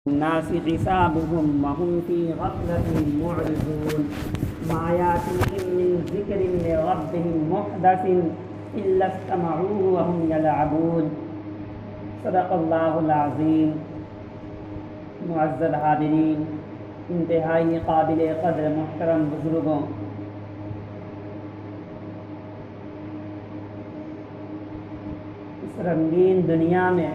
الناس حسابهم وهم في غفلة معرضون ما يأتيهم من ذكر من ربهم محدث إلا استمعوه وهم يلعبون صدق اللہ العظیم۔ معزز حاضرین، انتہائی قابل قدر محترم بزرگوں، اس رنگین دنیا میں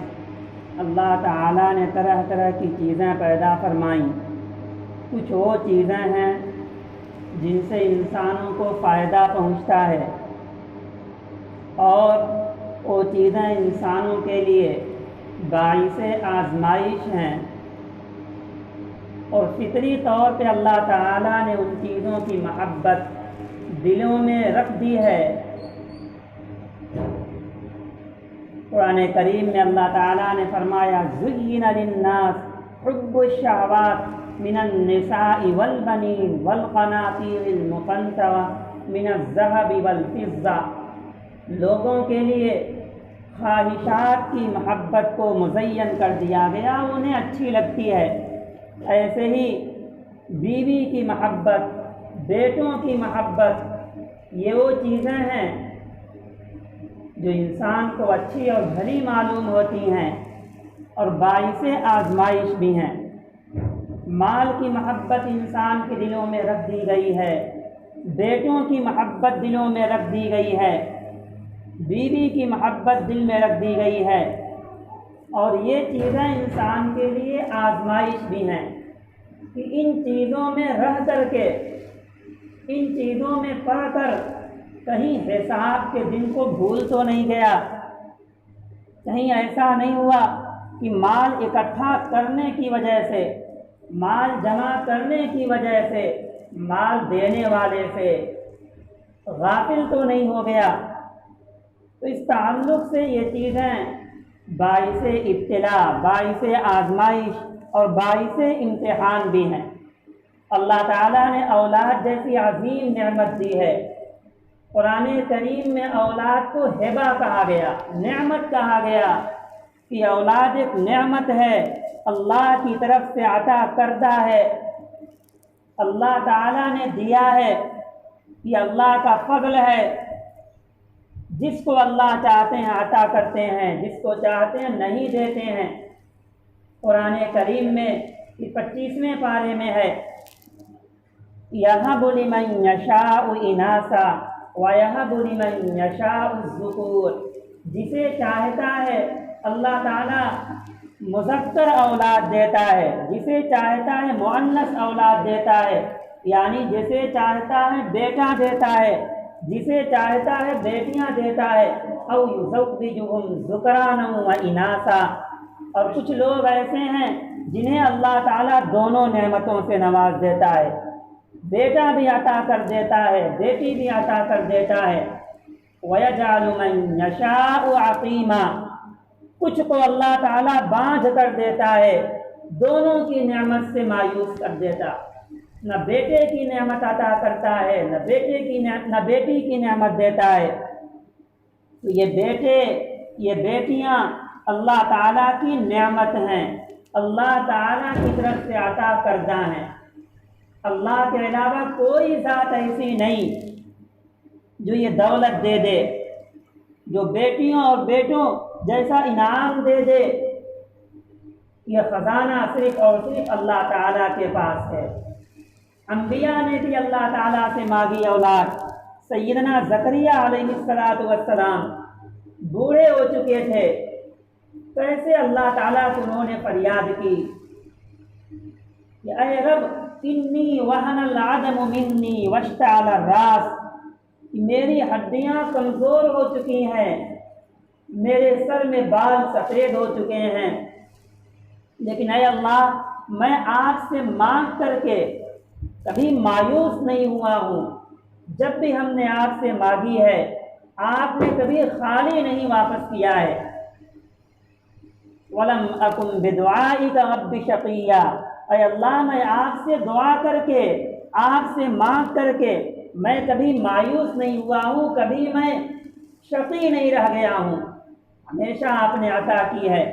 اللہ تعالیٰ نے طرح طرح کی چیزیں پیدا فرمائیں۔ کچھ وہ چیزیں ہیں جن سے انسانوں کو فائدہ پہنچتا ہے، اور وہ چیزیں انسانوں کے لیے باعث آزمائش ہیں، اور فطری طور پہ اللہ تعالیٰ نے ان چیزوں کی محبت دلوں میں رکھ دی ہے۔ قرآن کریم میں اللہ تعالیٰ نے فرمایا زُيِّنَ لِلنَّاسِ حُبُّ الشَّهَوَاتِ مِنَ النِّسَاءِ وَالْبَنِينَ وَالْقَنَاطِيرِ الْمُقَنطَرَةِ مِنَ الذَّهَبِ وَالْفِضَّةِ، لوگوں کے لیے خواہشات کی محبت کو مزین کر دیا گیا، انہیں اچھی لگتی ہے۔ ایسے ہی بیوی کی محبت، بیٹوں کی محبت، یہ وہ چیزیں ہیں جو انسان کو اچھی اور بھلی معلوم ہوتی ہیں اور باعث آزمائش بھی ہیں۔ مال کی محبت انسان کے دلوں میں رکھ دی گئی ہے، بیٹوں کی محبت دلوں میں رکھ دی گئی ہے، بیوی کی محبت دل میں رکھ دی گئی ہے، اور یہ چیزیں انسان کے لیے آزمائش بھی ہیں کہ ان چیزوں میں رہ کر کے، ان چیزوں میں پڑھ کر کہیں حساب کے دن کو بھول تو نہیں گیا، کہیں ایسا نہیں ہوا کہ مال اکٹھا کرنے کی وجہ سے، مال جمع کرنے کی وجہ سے، مال دینے والے سے غافل تو نہیں ہو گیا۔ تو اس تعلق سے یہ چیزیں باعث ابتلا، باعث آزمائش اور باعث امتحان بھی ہیں۔ اللہ تعالیٰ نے اولاد جیسی عظیم نعمت دی ہے۔ قرآن کریم میں اولاد کو ہبہ کہا گیا، نعمت کہا گیا کہ اولاد ایک نعمت ہے، اللہ کی طرف سے عطا کردہ ہے، اللہ تعالیٰ نے دیا ہے، یہ اللہ کا فضل ہے۔ جس کو اللہ چاہتے ہیں عطا کرتے ہیں، جس کو چاہتے ہیں نہیں دیتے ہیں۔ قرآن کریم میں 25ویں پارے میں ہے یَهَبُ لِمَن یَشَاءُ إِنَاثًا وَيَهَبُ لِمَن یَشَاءُ الذُّكُورَ، جسے چاہتا ہے اللہ تعالیٰ مذکر اولاد دیتا ہے، جسے چاہتا ہے مؤنث اولاد دیتا ہے، یعنی جسے چاہتا ہے بیٹا دیتا ہے، جسے چاہتا ہے بیٹیاں دیتا ہے۔ أَوْ يُزَوِّجُهُمْ ذُكْرَانًا وَإِنَاثًا، اور کچھ لوگ ایسے ہیں جنہیں اللہ تعالیٰ دونوں نعمتوں سے نواز دیتا ہے، بیٹا بھی عطا کر دیتا ہے، بیٹی بھی عطا کر دیتا ہے۔ وَيَجْعَلُ مَن يَشَاءُ عَقِيمًا، کچھ کو اللہ تعالیٰ باندھ کر دیتا ہے، دونوں کی نعمت سے مایوس کر دیتا، نہ بیٹے کی نعمت عطا کرتا ہے، نہ بیٹی کی نعمت دیتا ہے۔ تو یہ بیٹے، یہ بیٹیاں اللہ تعالیٰ کی نعمت ہیں، اللہ تعالیٰ کی طرف سے عطا کردہ ہیں۔ اللہ کے علاوہ کوئی ذات ایسی نہیں جو یہ دولت دے دے، جو بیٹیوں اور بیٹوں جیسا انعام دے دے۔ یہ خزانہ صرف اور صرف اللہ تعالیٰ کے پاس ہے۔ انبیاء نے بھی اللہ تعالیٰ سے مانگی اولاد۔ سیدنا زکریا علیہ السلام بوڑھے ہو چکے تھے، کیسے اللہ تعالیٰ سے انہوں نے فریاد کی کہ اے رب انی وہن العظم منی واشتعل الراس، میری ہڈیاں کمزور ہو چکی ہیں، میرے سر میں بال سفید ہو چکے ہیں، لیکن اے اللہ میں آپ سے مانگ کر کے کبھی مایوس نہیں ہوا ہوں۔ جب بھی ہم نے آپ سے مانگی ہے آپ نے کبھی خالی نہیں واپس کیا ہے۔ وَلَمْ أَكُنْ بِدُعَائِكَ رَبِّ شَقِيًّا، اے اللہ میں آپ سے دعا کر کے، آپ سے مانگ کر کے میں کبھی مایوس نہیں ہوا ہوں، کبھی میں شقی نہیں رہ گیا ہوں، ہمیشہ آپ نے عطا کی ہے۔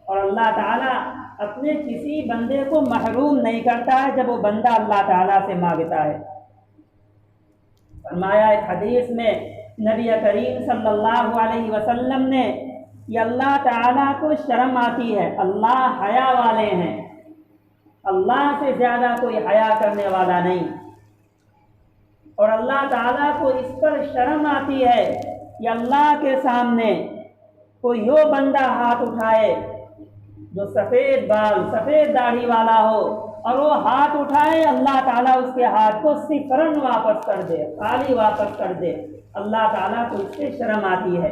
اور اللہ تعالیٰ اپنے کسی بندے کو محروم نہیں کرتا ہے جب وہ بندہ اللہ تعالیٰ سے مانگتا ہے۔ فرمایا ایک حدیث میں نبی کریم صلی اللہ علیہ وسلم نے کہ اللہ تعالیٰ کو شرم آتی ہے، اللہ حیا والے ہیں، اللہ سے زیادہ کوئی حیا کرنے والا نہیں، اور اللہ تعالیٰ کو اس پر شرم آتی ہے کہ اللہ کے سامنے کوئی یوں بندہ ہاتھ اٹھائے جو سفید بال سفید داڑھی والا ہو، اور وہ ہاتھ اٹھائے اللہ تعالیٰ اس کے ہاتھ کو صفراً واپس کر دے، خالی واپس کر دے۔ اللہ تعالیٰ کو اس سے شرم آتی ہے۔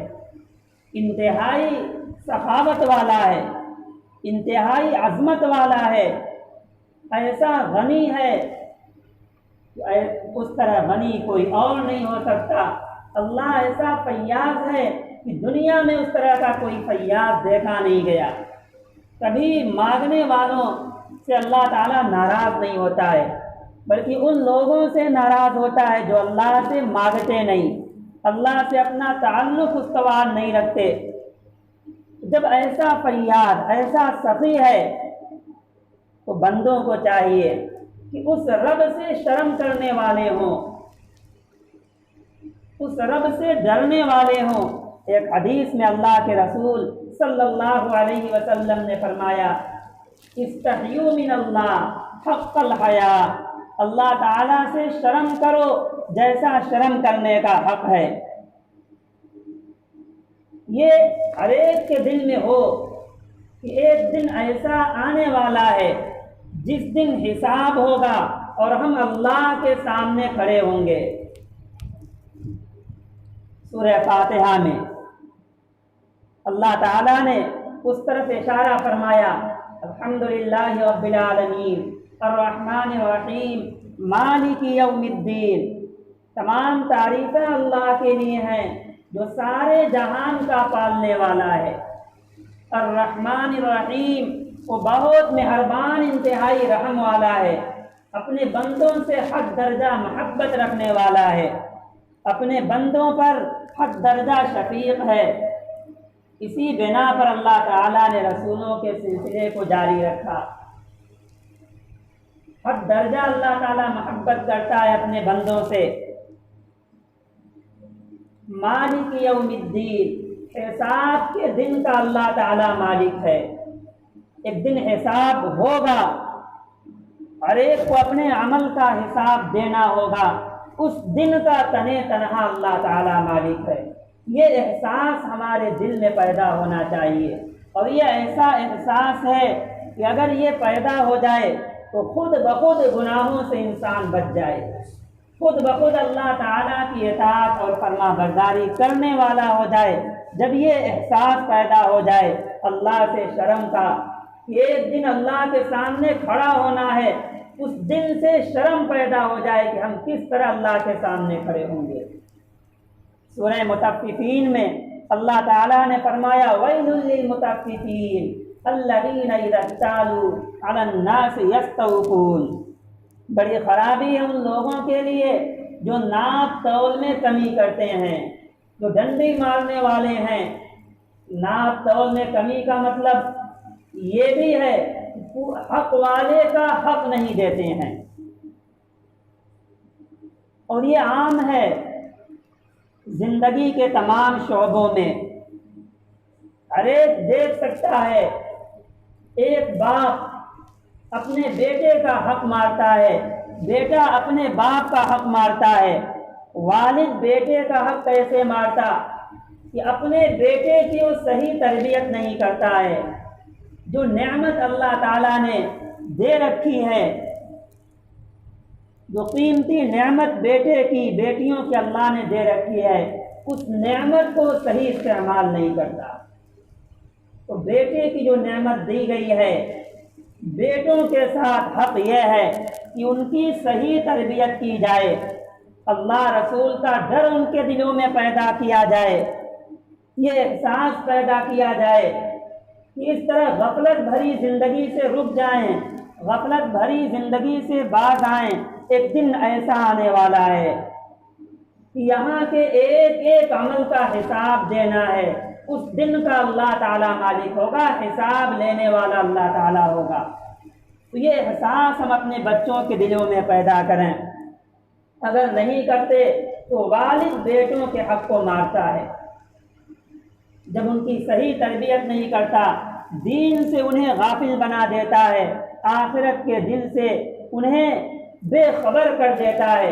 انتہائی سخاوت والا ہے، انتہائی عظمت والا ہے، ایسا غنی ہے، اس طرح غنی کوئی اور نہیں ہو سکتا۔ اللہ ایسا فیاض ہے کہ دنیا میں اس طرح کا کوئی فیاض دیکھا نہیں گیا۔ کبھی مانگنے والوں سے اللہ تعالیٰ ناراض نہیں ہوتا ہے، بلکہ ان لوگوں سے ناراض ہوتا ہے جو اللہ سے مانگتے نہیں، اللہ سے اپنا تعلق استوار نہیں رکھتے۔ جب ایسا فیاض ایسا سخی ہے تو بندوں کو چاہیے کہ اس رب سے شرم کرنے والے ہوں، اس رب سے ڈرنے والے ہوں۔ ایک حدیث میں اللہ کے رسول صلی اللہ علیہ وسلم نے فرمایا استحیوا من اللہ حق الحیا، اللہ تعالیٰ سے شرم کرو جیسا شرم کرنے کا حق ہے۔ یہ ہر ایک کے دل میں ہو کہ ایک دن ایسا آنے والا ہے جس دن حساب ہوگا اور ہم اللہ کے سامنے کھڑے ہوں گے۔ سورہ فاتحہ میں اللہ تعالیٰ نے اس طرف اشارہ فرمایا الحمدللہ رب العالمین الرحمن الرحیم مالک یوم الدین، تمام تعریفیں اللہ کے لیے ہیں جو سارے جہان کا پالنے والا ہے۔ الرحمن الرحیم، وہ بہت مہربان انتہائی رحم والا ہے، اپنے بندوں سے حد درجہ محبت رکھنے والا ہے، اپنے بندوں پر حد درجہ شفیق ہے۔ اسی بنا پر اللہ تعالیٰ نے رسولوں کے سلسلے کو جاری رکھا۔ حد درجہ اللہ تعالیٰ محبت کرتا ہے اپنے بندوں سے۔ مالک یوم الدین، حساب کے دن کا اللہ تعالیٰ مالک ہے۔ ایک دن حساب ہوگا، ہر ایک کو اپنے عمل کا حساب دینا ہوگا، اس دن کا تنے تنہا اللہ تعالیٰ مالک ہے۔ یہ احساس ہمارے دل میں پیدا ہونا چاہیے، اور یہ ایسا احساس ہے کہ اگر یہ پیدا ہو جائے تو خود بخود گناہوں سے انسان بچ جائے، خود بخود اللہ تعالیٰ کی اطاعت اور فرما برداری کرنے والا ہو جائے۔ جب یہ احساس پیدا ہو جائے اللہ سے شرم کا، ایک دن اللہ کے سامنے کھڑا ہونا ہے، اس دن سے شرم پیدا ہو جائے کہ ہم کس طرح اللہ کے سامنے کھڑے ہوں گے۔ سورہ مطففین میں اللہ تعالیٰ نے فرمایا وَيْلٌ لِّلْمُطَفِّفِينَ الَّذِينَ إِذَا اكْتَالُوا عَلَى النَّاسِ يَسْتَوْفُونَ، بڑی خرابی ہے ان لوگوں کے لیے جو ناپ تول میں کمی کرتے ہیں، جو ڈنڈی مارنے والے ہیں۔ ناپ تول میں کمی کا مطلب یہ بھی ہے کہ حق والے کا حق نہیں دیتے ہیں، اور یہ عام ہے زندگی کے تمام شعبوں میں۔ ہر ایک دیکھ سکتا ہے ایک باپ اپنے بیٹے کا حق مارتا ہے، بیٹا اپنے باپ کا حق مارتا ہے۔ والد بیٹے کا حق کیسے مارتا کہ اپنے بیٹے کی وہ صحیح تربیت نہیں کرتا ہے۔ جو نعمت اللہ تعالیٰ نے دے رکھی ہے، جو قیمتی نعمت بیٹے کی بیٹیوں کی اللہ نے دے رکھی ہے، اس نعمت کو صحیح استعمال نہیں کرتا۔ تو بیٹے کی جو نعمت دی گئی ہے، بیٹوں کے ساتھ حق یہ ہے کہ ان کی صحیح تربیت کی جائے، اللہ رسول کا ڈر ان کے دلوں میں پیدا کیا جائے، یہ احساس پیدا کیا جائے کہ اس طرح غفلت بھری زندگی سے رک جائیں، غفلت بھری زندگی سے باز آئیں۔ ایک دن ایسا آنے والا ہے کہ یہاں کے ایک ایک عمل کا حساب دینا ہے، اس دن کا اللہ تعالیٰ مالک ہوگا، حساب لینے والا اللہ تعالیٰ ہوگا۔ تو یہ احساس ہم اپنے بچوں کے دلوں میں پیدا کریں۔ اگر نہیں کرتے تو والد بیٹوں کے حق کو مارتا ہے، جب ان کی صحیح تربیت نہیں کرتا، دین سے انہیں غافل بنا دیتا ہے، آخرت کے دن سے انہیں بے خبر کر دیتا ہے۔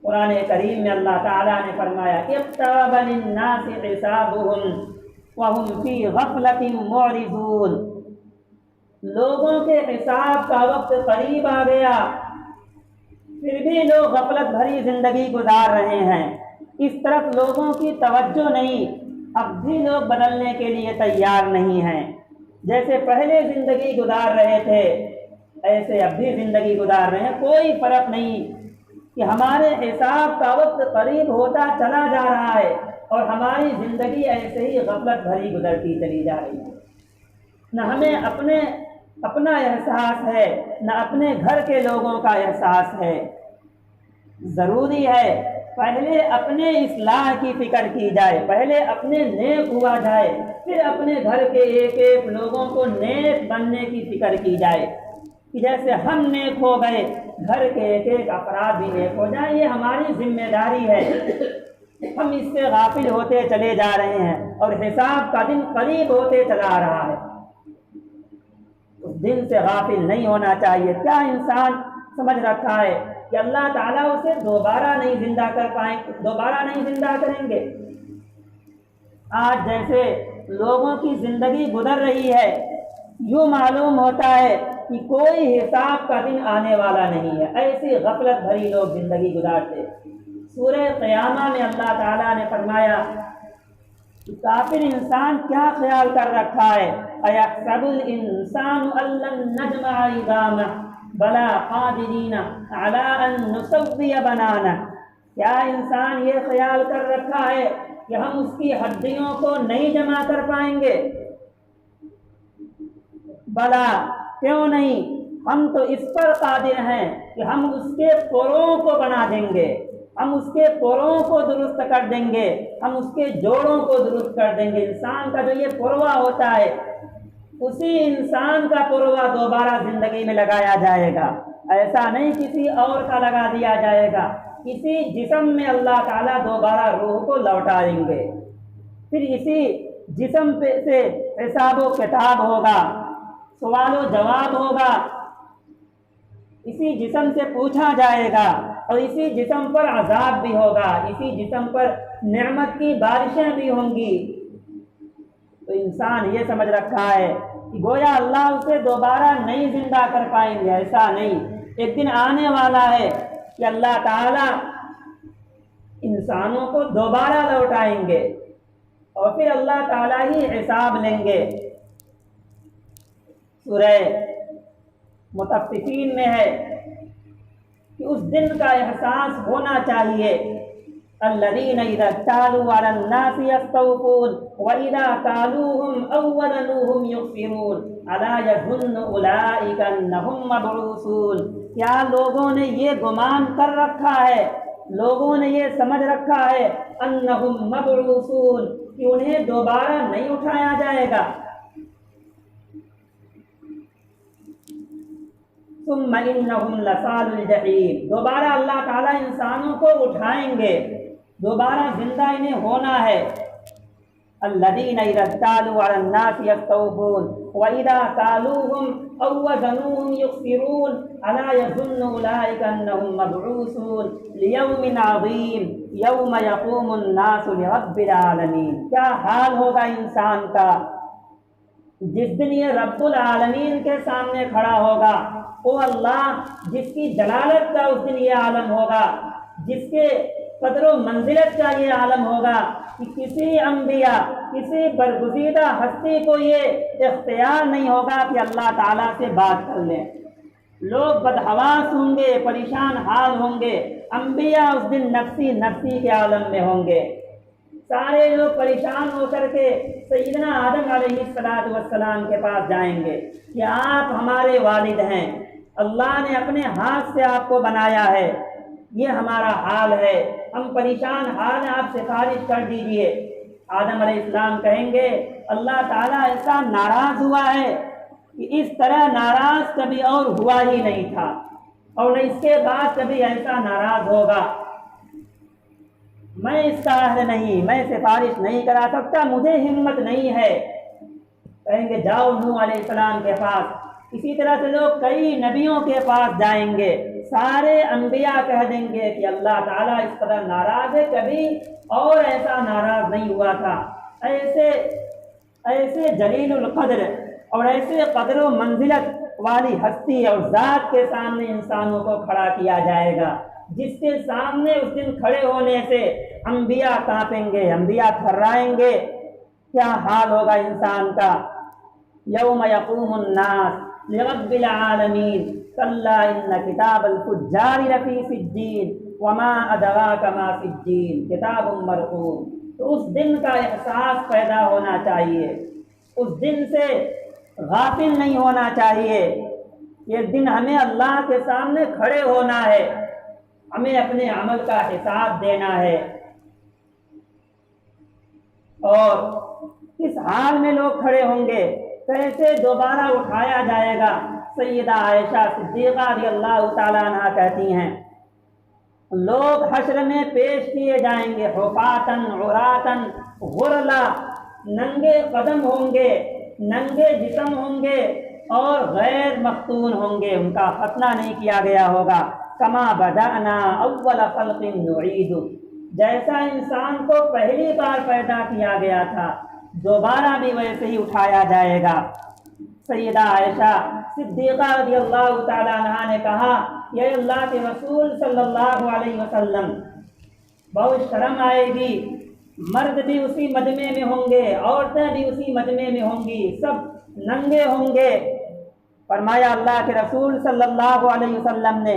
قرآن کریم میں اللہ تعالیٰ نے فرمایا اقترب للناس حسابهم وهم فی غفلۃ معرضون، لوگوں کے حساب کا وقت قریب آ گیا، پھر بھی لوگ غفلت بھری زندگی گزار رہے ہیں، اس طرف لوگوں کی توجہ نہیں، اب بھی لوگ بدلنے کے لیے تیار نہیں ہیں۔ جیسے پہلے زندگی گزار رہے تھے ایسے اب بھی زندگی گزار رہے ہیں، کوئی فرق نہیں کہ ہمارے حساب کا وقت قریب ہوتا چلا جا رہا ہے اور ہماری زندگی ایسے ہی غفلت بھری گزرتی چلی جا رہی ہے۔ نہ ہمیں اپنا احساس ہے، نہ اپنے گھر کے لوگوں کا احساس ہے۔ ضروری ہے پہلے اپنے اصلاح کی فکر کی جائے، پہلے اپنے نیک ہوا جائے، پھر اپنے گھر کے ایک ایک لوگوں کو نیک بننے کی فکر کی جائے کہ جیسے ہم نیک ہو گئے گھر کے ایک ایک افراد بھی نیک ہو جائیں۔ یہ ہماری ذمہ داری ہے، ہم اس سے غافل ہوتے چلے جا رہے ہیں اور حساب کا دن قریب ہوتے چلا آ رہا ہے۔ اس دن سے غافل نہیں ہونا چاہیے۔ کیا انسان سمجھ رکھا ہے کہ اللہ تعالیٰ اسے دوبارہ نہیں زندہ کریں گے؟ آج جیسے لوگوں کی زندگی گزر رہی ہے، یوں معلوم ہوتا ہے کہ کوئی حساب کا دن آنے والا نہیں ہے، ایسی غفلت بھری لوگ زندگی گزارتے۔ سورہ قیامہ میں اللہ تعالیٰ نے فرمایا کہ کافر انسان کیا خیال کر رکھا ہے، اَيَحْسَبُ الْإِنسَانُ أَن لَّن نَّجْمَعَ عِظَامَهُ بَلَىٰ قَادِرِينَ عَلَىٰ أَن نُّسَوِّيَ بَنَانَهُ، کیا انسان یہ خیال کر رکھا ہے کہ ہم اس کی ہڈیوں کو نہیں جمع کر پائیں گے؟ بلا، کیوں نہیں، ہم تو اس پر قادر ہیں کہ ہم اس کے پروں کو بنا دیں گے، ہم اس کے پروں کو درست کر دیں گے، ہم اس کے جوڑوں کو درست کر دیں گے۔ انسان کا جو یہ پروا ہوتا ہے، اسی انسان کا پروا دوبارہ زندگی میں لگایا جائے گا، ایسا نہیں کسی اور کا لگا دیا جائے گا۔ اسی جسم میں اللہ تعالیٰ دوبارہ روح کو لوٹائیں گے، پھر اسی جسم سے حساب و کتاب ہوگا، سوال و جواب ہوگا، اسی جسم سے پوچھا جائے گا اور اسی جسم پر عذاب بھی ہوگا، اسی جسم پر نعمت کی بارشیں بھی ہوں گی۔ تو انسان یہ سمجھ رکھا ہے کہ گویا اللہ اسے دوبارہ نہیں زندہ کر پائیں گے، ایسا نہیں۔ ایک دن آنے والا ہے کہ اللہ تعالیٰ انسانوں کو دوبارہ لوٹائیں گے اور پھر اللہ تعالیٰ ہی حساب لیں گے۔ سورہ مطففین میں ہے کہ اس دن کا احساس ہونا چاہیے۔ الذین اذا اکتالوا علی الناس یستوفون واذا کالوہم او وزنوہم یخسرون الا یظن اولئک انہم مبعوثون، کیا لوگوں نے یہ گمان کر رکھا ہے، لوگوں نے یہ سمجھ رکھا ہے انہم مبعوثون کہ انہیں دوبارہ نہیں اٹھایا جائے گا؟ ثم انہم لصال الجحیم، دوبارہ اللہ تعالیٰ انسانوں کو اٹھائیں گے، دوبارہ زندہ انہیں ہونا ہے۔ الذین اذا اکتالوا علی الناس یستوفون واذا کالوہم او وزنوہم یخسرون الا یظن اولئک انہم مبعوثون لیوم عظیم یوم یقوم الناس لرب العالمین، کیا حال ہوگا انسان کا جس دن یہ رب العالمین کے سامنے کھڑا ہوگا۔ وہ اللہ جس کی جلالت کا اس دن یہ عالم ہوگا، جس کے قدر و منزلت کا یہ عالم ہوگا کہ کسی انبیاء، کسی برگزیدہ ہستی کو یہ اختیار نہیں ہوگا کہ اللہ تعالیٰ سے بات کر لیں۔ لوگ بدحواس ہوں گے، پریشان حال ہوں گے، انبیاء اس دن نفسی نفسی کے عالم میں ہوں گے۔ سارے لوگ پریشان ہو کر کے سیدنا آدم علیہ السلام کے پاس جائیں گے کہ آپ ہمارے والد ہیں، اللہ نے اپنے ہاتھ سے آپ کو بنایا ہے، یہ ہمارا حال ہے، ہم پریشان حال ہیں، آپ سفارش کر دیجئے۔ آدم علیہ السلام کہیں گے اللہ تعالیٰ ایسا ناراض ہوا ہے کہ اس طرح ناراض کبھی اور ہوا ہی نہیں تھا، اور نہ اس کے بعد کبھی ایسا ناراض ہوگا۔ میں اس کا اہل نہیں، میں سفارش نہیں کرا سکتا، مجھے ہمت نہیں ہے۔ کہیں گے جاؤ نوح علیہ السلام کے پاس۔ اسی طرح سے لوگ کئی نبیوں کے پاس جائیں گے، سارے انبیاء کہہ دیں گے کہ اللہ تعالیٰ اس قدر ناراض ہے، کبھی اور ایسا ناراض نہیں ہوا تھا۔ ایسے جلیل القدر اور ایسے قدر و منزلت والی ہستی اور ذات کے سامنے انسانوں کو کھڑا کیا جائے گا، جس کے سامنے اس دن کھڑے ہونے سے انبیاء کانپیں گے، انبیاء تھرائیں گے۔ کیا حال ہوگا انسان کا؟ یوم یقوم الناس لرب العالمین کلا ان کتاب الفجار لفی سجین وما ادراک ما سجین کتاب مرقوم۔ تو اس دن کا احساس پیدا ہونا چاہیے، اس دن سے غافل نہیں ہونا چاہیے۔ یہ دن ہمیں اللہ کے سامنے کھڑے ہونا ہے، ہمیں اپنے عمل کا حساب دینا ہے۔ اور کس حال میں لوگ کھڑے ہوں گے، کیسے دوبارہ اٹھایا جائے گا؟ سیدہ عائشہ صدیقہ رضی اللہ تعالیٰ عنہ کہتی ہیں لوگ حشر میں پیش کیے جائیں گے حفاتن عراتن غرلا، ننگے قدم ہوں گے، ننگے جسم ہوں گے اور غیر مختون ہوں گے، ان کا ختنہ نہیں کیا گیا ہوگا۔ کما بدأنا اول خلق نعید، جیسا انسان کو پہلی بار پیدا کیا گیا تھا دوبارہ بھی ویسے ہی اٹھایا جائے گا۔ سیدہ عائشہ صدیقہ رضی اللہ تعالیٰ عنہا نے کہا یہ اللہ کے رسول صلی اللہ علیہ وسلم بہت شرم آئے گی، مرد بھی اسی مجمع میں ہوں گے، عورتیں بھی اسی مجمع میں ہوں گی، سب ننگے ہوں گے۔ فرمایا اللہ کے رسول صلی اللہ علیہ وسلم نے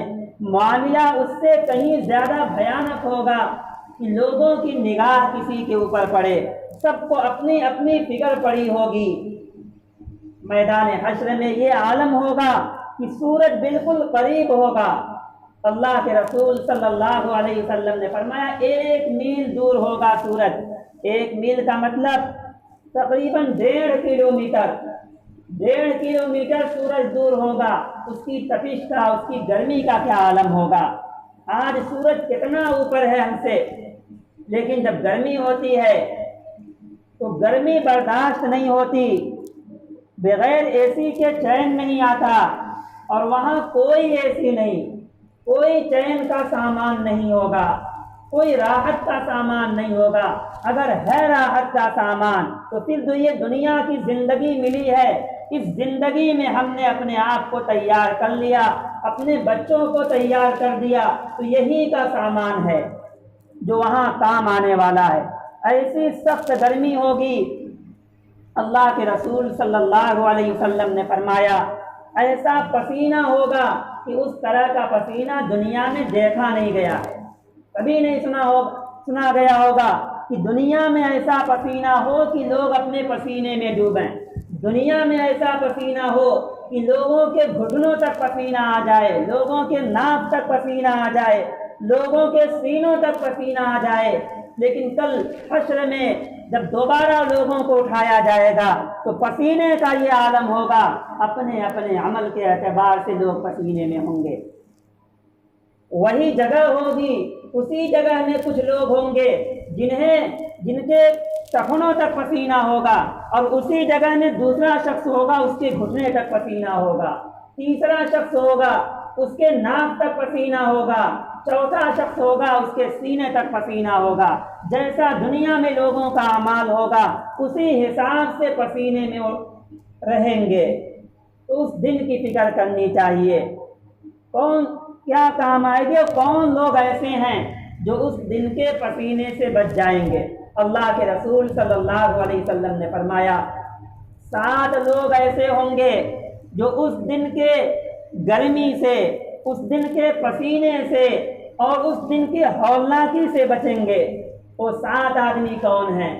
معاملہ اس سے کہیں زیادہ بھیانک ہوگا کہ لوگوں کی نگاہ کسی کے اوپر پڑے، سب کو اپنی اپنی فکر پڑی ہوگی۔ میدان حشر میں یہ عالم ہوگا کہ سورج بالکل قریب ہوگا۔ اللہ کے رسول صلی اللہ علیہ وسلم نے فرمایا 1 میل دور ہوگا سورج۔ 1 میل کا مطلب تقریباً 1.5 کلومیٹر، 1.5 کلومیٹر سورج دور ہوگا۔ اس کی تپش کا، اس کی گرمی کا کیا عالم ہوگا؟ آج سورج کتنا اوپر ہے ہم سے، لیکن جب گرمی ہوتی ہے تو گرمی برداشت نہیں ہوتی، بغیر اے سی کے چین نہیں آتا، اور وہاں کوئی اے سی نہیں، کوئی چین کا سامان نہیں ہوگا، کوئی راحت کا سامان نہیں ہوگا۔ اگر ہے راحت کا سامان تو پھر یہ دنیا کی زندگی ملی ہے، اس زندگی میں ہم نے اپنے آپ کو تیار کر لیا، اپنے بچوں کو تیار کر دیا، تو یہی کا سامان ہے جو وہاں کام آنے والا ہے۔ ایسی سخت گرمی ہوگی، اللہ کے رسول صلی اللہ علیہ وسلم نے فرمایا ایسا پسینہ ہوگا کہ اس طرح کا پسینہ دنیا میں دیکھا نہیں گیا، کبھی نہیں سنا گیا ہوگا کہ دنیا میں ایسا پسینہ ہو کہ لوگ اپنے پسینے میں ڈوبیں، دنیا میں ایسا پسینہ ہو کہ لوگوں کے گھٹنوں تک پسینہ آ جائے، لوگوں کے ناک تک پسینہ آ جائے، لوگوں کے سینوں تک پسینہ آ جائے۔ لیکن کل حشر میں جب دوبارہ لوگوں کو اٹھایا جائے گا تو پسینے کا یہ عالم ہوگا، اپنے اپنے عمل کے اعتبار سے لوگ پسینے میں ہوں گے۔ وہی جگہ ہوگی، اسی جگہ میں کچھ لوگ ہوں گے جن کے ٹخنوں تک پسینہ ہوگا، اور اسی جگہ میں دوسرا شخص ہوگا اس کے گھٹنے تک پسینہ ہوگا، تیسرا شخص ہوگا اس کے ناک تک پسینہ ہوگا، چوتھا شخص ہوگا اس کے سینے تک پسینہ ہوگا۔ جیسا دنیا میں لوگوں کا اعمال ہوگا اسی حساب سے پسینے میں رہیں گے۔ تو اس دن کی فکر کرنی چاہیے، کون کیا کام آئے گے، کون لوگ ایسے ہیں جو اس دن کے پسینے سے بچ جائیں گے۔ اللہ کے رسول صلی اللہ علیہ وسلم نے فرمایا 7 لوگ ایسے ہوں گے جو اس دن کے گرمی سے، اس دن کے پسینے سے اور اس دن کی ہولناکی سے بچیں گے۔ وہ 7 آدمی کون ہیں؟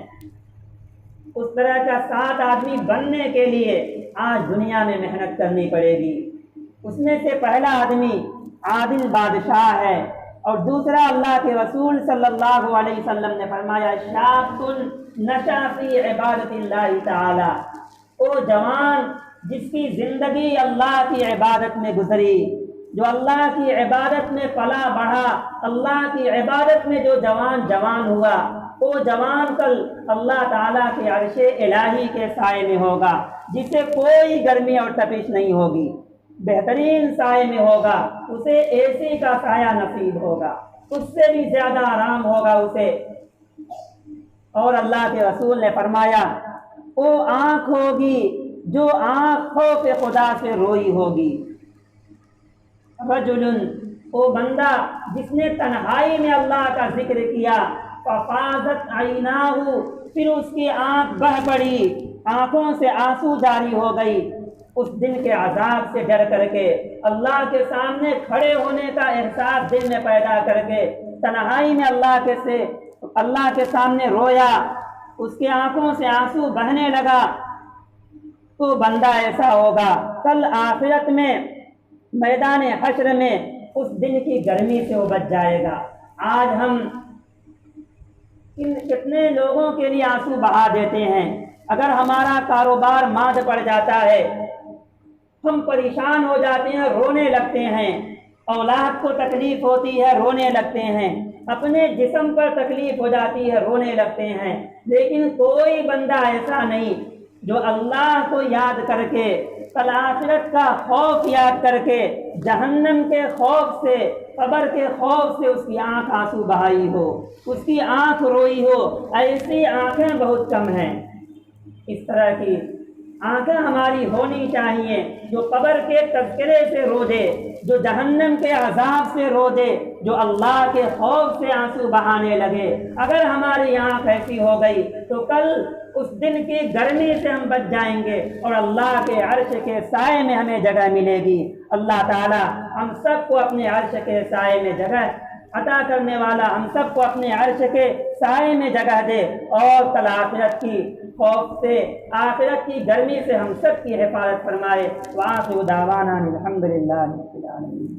اس طرح کا 7 آدمی بننے کے لیے آج دنیا میں محنت کرنی پڑے گی۔ اس میں سے پہلا آدمی عادل بادشاہ ہے، اور دوسرا اللہ کے رسول صلی اللہ علیہ وسلم نے فرمایا شاب نشأ فی عبادت اللہ تعالی، وہ جوان جس کی زندگی اللہ کی عبادت میں گزری، جو اللہ کی عبادت میں پلا بڑھا، اللہ کی عبادت میں جو جوان ہوا، وہ جوان کل اللہ تعالیٰ کے عرش الہی کے سائے میں ہوگا، جسے کوئی گرمی اور تپش نہیں ہوگی، بہترین سائے میں ہوگا، اسے اے سی کا سایہ نصیب ہوگا، اس سے بھی زیادہ آرام ہوگا اسے۔ اور اللہ کے رسول نے فرمایا وہ آنکھ ہوگی جو آنکھ خوف خدا سے روئی ہوگی۔ رجل، وہ بندہ جس نے تنہائی میں اللہ کا ذکر کیا، ففاضت عیناہ، پھر اس کی آنکھ بہہ پڑی، آنکھوں سے آنسو جاری ہو گئی، اس دن کے عذاب سے ڈر کر کے، اللہ کے سامنے کھڑے ہونے کا احساس دل میں پیدا کر کے تنہائی میں اللہ کے سامنے رویا، اس کی آنکھوں سے آنسو بہنے لگا، تو بندہ ایسا ہوگا کل آخرت میں میدان حشر میں اس دن کی گرمی سے وہ بچ جائے گا۔ آج ہم کتنے لوگوں کے لیے آنسو بہا دیتے ہیں، اگر ہمارا کاروبار ماند پڑ جاتا ہے ہم پریشان ہو جاتے ہیں، رونے لگتے ہیں، اولاد کو تکلیف ہوتی ہے رونے لگتے ہیں، اپنے جسم پر تکلیف ہو جاتی ہے رونے لگتے ہیں، لیکن کوئی بندہ ایسا نہیں جو اللہ کو یاد کر کے، کل آخرت کا خوف یاد کر کے، جہنم کے خوف سے، قبر کے خوف سے اس کی آنکھ آنسو بہائی ہو، اس کی آنکھ روئی ہو۔ ایسی آنکھیں بہت کم ہیں، اس طرح کی آنکھیں ہماری ہونی چاہیے جو قبر کے تذکرے سے رو دے، جو جہنم کے عذاب سے رو دے، جو اللہ کے خوف سے آنسو بہانے لگے۔ اگر ہماری آنکھ ایسی ہو گئی تو کل اس دن کی گرمی سے ہم بچ جائیں گے اور اللہ کے عرش کے سائے میں ہمیں جگہ ملے گی۔ اللہ تعالی ہم سب کو اپنے عرش کے سائے میں جگہ عطا کرنے والا ہم سب کو اپنے عرش کے سائے میں جگہ دے، اور کل آخرت کی خوف سے، آخرت کی گرمی سے ہم سب کی حفاظت فرمائے۔ وآخر دعوانا الحمدللہ رب العالمین۔